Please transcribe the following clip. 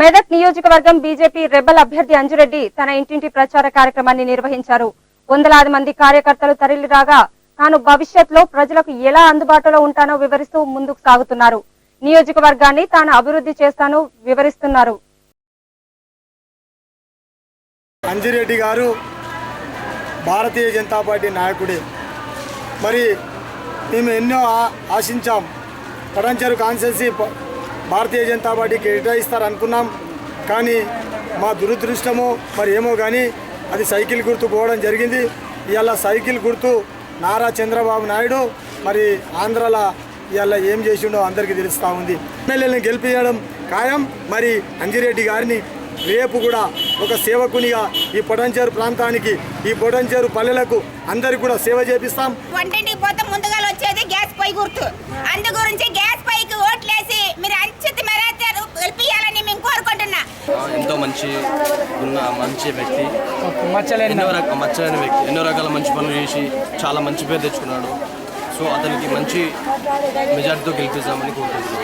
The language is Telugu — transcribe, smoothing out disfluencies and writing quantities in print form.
మెదక్ నియోజకవర్గం బీజేపీ రెబల్ అభ్యర్థి అంజిరెడ్డి తన ఇంటింటి ప్రచార కార్యక్రమాన్ని నిర్వహించారు. వందలాది మంది కార్యకర్తలు తరలిరాగా తాను భవిష్యత్తులో ప్రజలకు ఎలా అందుబాటులో ఉంటానో వివరిస్తూ ముందుకు సాగుతున్నారు. నియోజకవర్గాన్ని తాను అభివృద్ధి చేస్తానో వివరిస్తున్నారు. అంజిరెడ్డి గారు భారతీయ జనతా పార్టీ నాయకుడే. మరి మేము ఎన్నో ఆశించాం. పటాన్చెరు కాన్స్టిట్యున్సీ భారతీయ జనతా పార్టీకి కేటాయిస్తారు అనుకున్నాం. కానీ మా దురదృష్టమో మరి ఏమో కానీ అది సైకిల్ గుర్తు పోవడం జరిగింది. ఇవాళ సైకిల్ గుర్తు నారా చంద్రబాబు నాయుడు మరి ఆంధ్రాలో ఇవాళ ఏం చేసిండో అందరికీ తెలుస్తూ ఉంది. ఎమ్మెల్యేలను గెలిపించడం ఖాయం. మరి అంజిరెడ్డి గారిని రేపు కూడా ఒక సేవకునిగా ఈ పొటంచేరు ప్రాంతానికి, ఈ పొటంచేరు పల్లెలకు అందరికి కూడా సేవ చేపిస్తాం. వంటింటికి పోతే ముందుగా వచ్చేది గ్యాస్ పొయ్యి గుర్తు. అందు గురించి గ్యాస్ పొయ్యికి ఓట్లేసి మీరు అంచిత మెరాచారు గెలిపియాలని మేము కోరుకుంటున్నా. ఎంతో మంచి వ్యక్తి, మచ్చలేని వ్యక్తి, ఎన్నో రకాల మంచి పనులు చేసి చాలా మంచి పేరు తెచ్చుకున్నాడు. సో అతనికి మంచి మెజార్టీతో గెలిపిస్తామని కోరుకుంటున్నాను.